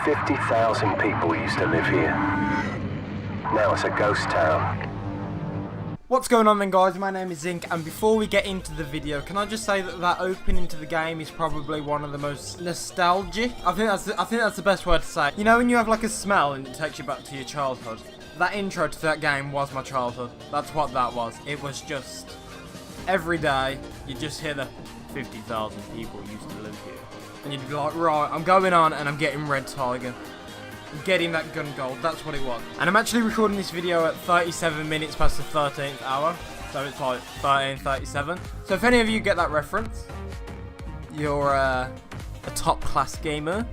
50,000 people used to live here. Now it's a ghost town. What's going on then, guys? My name is Zinc, and before we get into the video, can I just say that opening to the game is probably one of the most nostalgic. I think that's the best word to say. You know when you have like a smell and it takes you back to your childhood? That intro to that game was my childhood. That's what that was. It was just every day you just hear the 50,000 people used to live here, and you'd be like, right, I'm going on and I'm getting Red Tiger. Getting that gun gold, that's what it was. And I'm actually recording this video at 37 minutes past the 13th hour, so it's like 13:37. So if any of you get that reference, you're a top class gamer,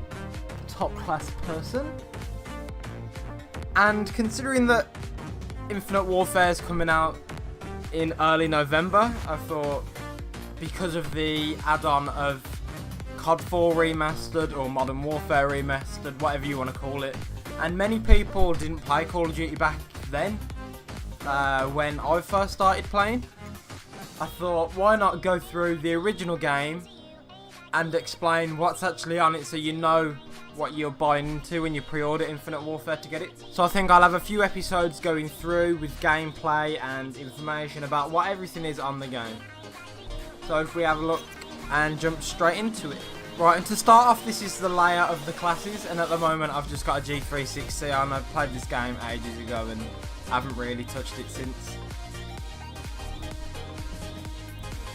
top class person. And considering that Infinite Warfare is coming out in early November, I thought because of the add-on of COD 4 Remastered or Modern Warfare Remastered, whatever you want to call it. And many people didn't play Call of Duty back then, when I first started playing. I thought, why not go through the original game and explain what's actually on it so you know what you're buying into when you pre-order Infinite Warfare to get it. So I think I'll have a few episodes going through with gameplay and information about what everything is on the game. So if we have a look and jump straight into it. Right, and to start off, this is the layout of the classes, and at the moment I've just got a G360 and I've played this game ages ago and haven't really touched it since.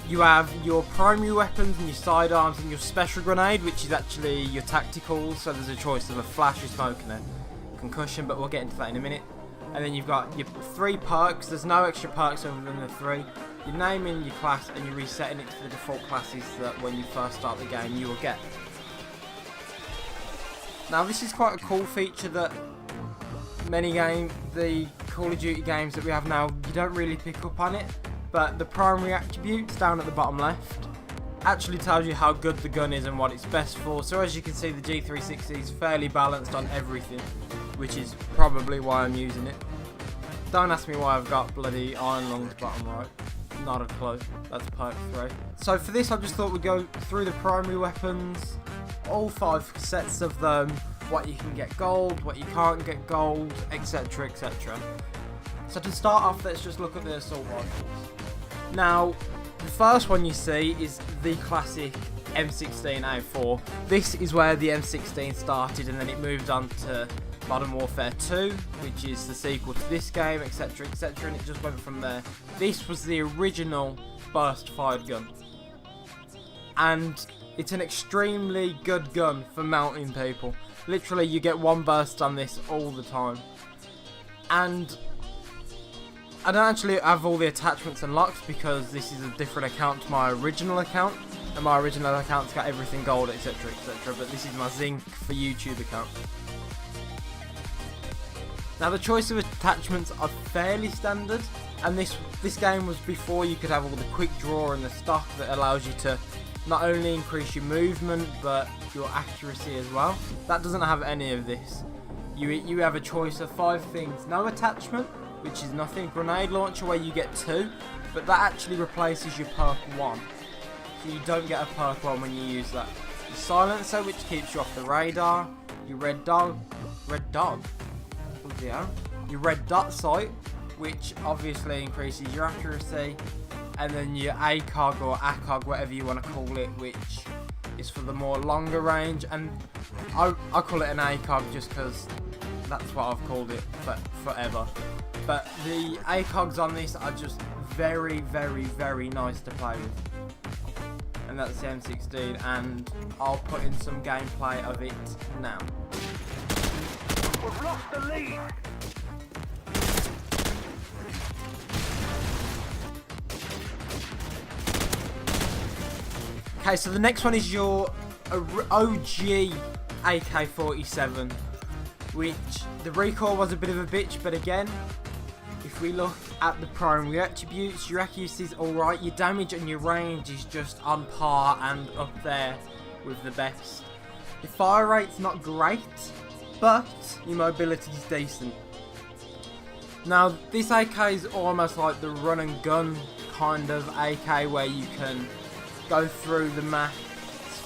You have your primary weapons and your sidearms and your special grenade, which is actually your tactical, so there's a choice of a flash, a smoke and a concussion, but we'll get into that in a minute. And then you've got your 3 perks. There's no extra perks other than the 3. You're naming your class and you're resetting it to the default classes that when you first start the game you will get. Now this is quite a cool feature that the Call of Duty games that we have now, you don't really pick up on it, but the primary attributes down at the bottom left actually tells you how good the gun is and what it's best for. So as you can see, the G360 is fairly balanced on everything, which is probably why I'm using it. Don't ask me why I've got bloody iron lungs bottom right. Not a clue. That's perk 3. So for this I just thought we'd go through the primary weapons, all 5 sets of them, what you can get gold, what you can't get gold, etc, etc. So to start off, let's just look at the assault rifles. Now the first one you see is the classic M16A4. This is where the M16 started, and then it moved on to Modern Warfare 2, which is the sequel to this game, etc, etc, and it just went from there. This was the original burst fired gun, and it's an extremely good gun for mounting people. Literally you get 1 burst on this all the time, and I don't actually have all the attachments unlocked because this is a different account to my original account, and my original account's got everything gold, etc, etc, but this is my Zinc for YouTube account. Now the choice of attachments are fairly standard, and this game was before you could have all the quick draw and the stock that allows you to not only increase your movement but your accuracy as well. That doesn't have any of this. You have a choice of 5 things. No attachment, which is nothing. Grenade launcher, where you get 2, but that actually replaces your perk 1. So you don't get a perk 1 when you use that. Your silencer, which keeps you off the radar. Your red dot sight, which obviously increases your accuracy, and then your ACOG or ACOG, whatever you want to call it, which is for the more longer range, and I call it an ACOG just because that's what I've called it forever. But the ACOGs on this are just very, very, very nice to play with, and that's the M16, and I'll put in some gameplay of it now. We've lost the lead. Okay, so the next one is your OG AK-47, which the recoil was a bit of a bitch, but again, if we look at the primary attributes, your accuracy is alright, your damage and your range is just on par and up there with the best. Your fire rate's not great, but your mobility is decent. Now this AK is almost like the run and gun kind of AK, where you can go through the map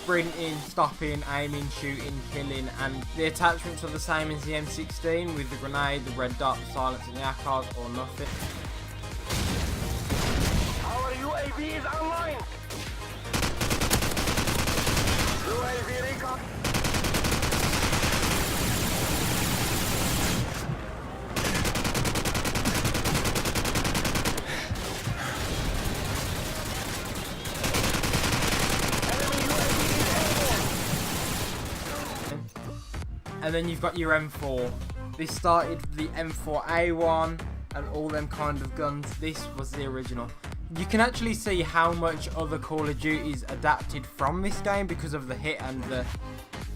sprinting, stopping, aiming, shooting, killing, and the attachments are the same as the M16 with the grenade, the red dot, the silencing the ACOG, or nothing. Our UAV is online. UAV recon. And then you've got your M4. This started with the M4A1 and all them kind of guns. This was the original. You can actually see how much other Call of Duties adapted from this game because of the hit and the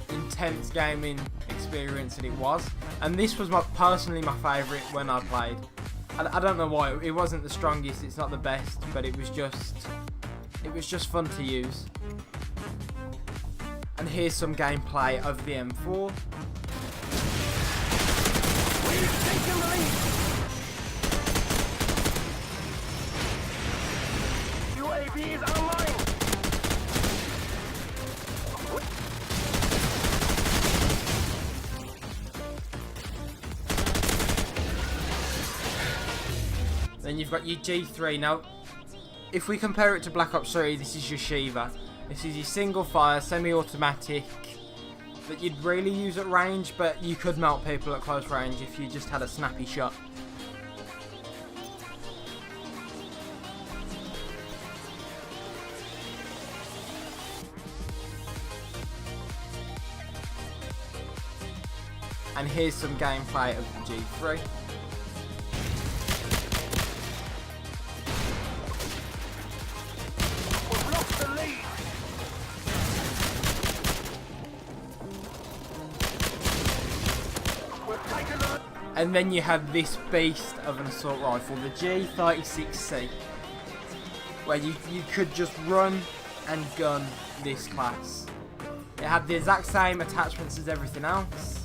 intense gaming experience that it was. And this was personally my favourite when I played. I don't know why. It wasn't the strongest, it's not the best, but it was just fun to use. And here's some gameplay of the M4. We've taken the lead. UAV is online. Then you've got your G3. Now, if we compare it to Black Ops 3, this is your Shiva. This is your single fire, semi-automatic, that you'd really use at range, but you could melt people at close range if you just had a snappy shot. And here's some gameplay of the G3. We've lost the lead. And then you had this beast of an assault rifle, the G36C, where you could just run and gun this class. It had the exact same attachments as everything else,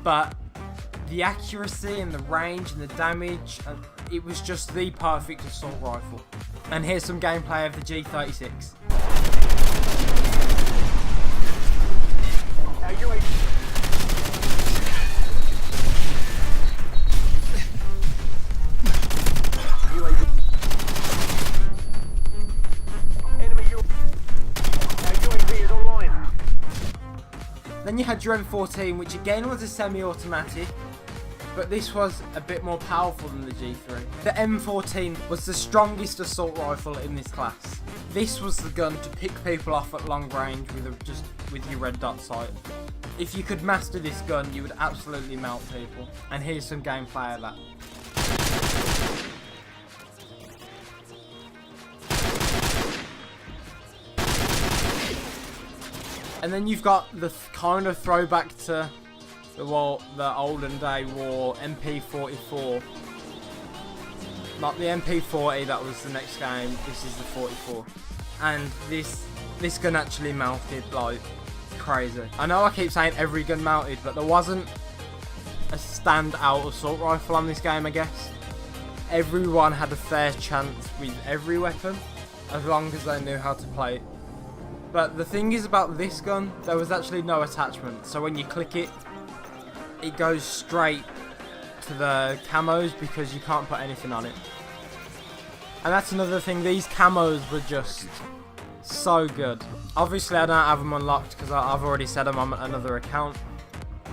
but the accuracy and the range and the damage, it was just the perfect assault rifle. And here's some gameplay of the G36. Then you had your M14, which again was a semi-automatic, but this was a bit more powerful than the G3. The M14 was the strongest assault rifle in this class. This was the gun to pick people off at long range with your red dot sight. If you could master this gun, you would absolutely melt people. And here's some gameplay of that. And then you've got the kind of throwback to the olden day war, MP44. Not the MP40, that was the next game, this is the 44. And this gun actually melted like crazy. I know I keep saying every gun melted, but there wasn't a standout assault rifle on this game, I guess. Everyone had a fair chance with every weapon, as long as they knew how to play it. But the thing is about this gun, there was actually no attachment, so when you click it, it goes straight to the camos because you can't put anything on it. And that's another thing, these camos were just so good. Obviously I don't have them unlocked because I've already said them on another account,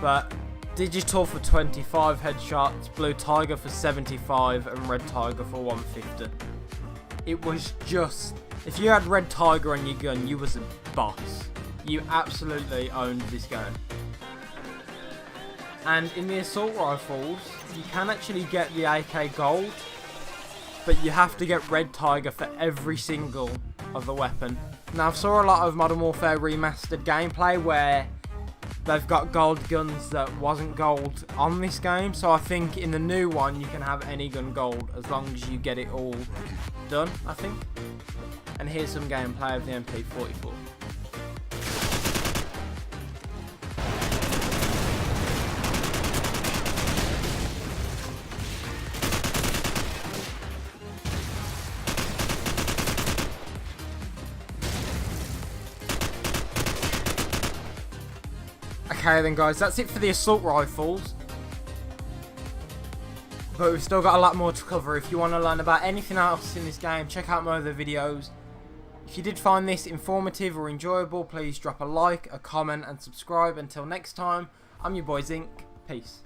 but digital for 25 headshots, blue tiger for 75 and red tiger for 150. It was just, if you had red tiger on your gun, you was a boss. You absolutely owned this game. And in the assault rifles, you can actually get the AK gold, but you have to get red tiger for every single of the weapon. Now I've saw a lot of Modern Warfare Remastered gameplay where they've got gold guns that wasn't gold on this game, so I think in the new one you can have any gun gold as long as you get it all done, I think. And here's some gameplay of the MP44. Okay then guys, that's it for the assault rifles. But we've still got a lot more to cover. If you want to learn about anything else in this game, check out my other videos. If you did find this informative or enjoyable, please drop a like, a comment and subscribe. Until next time, I'm your boy Zinc. Peace.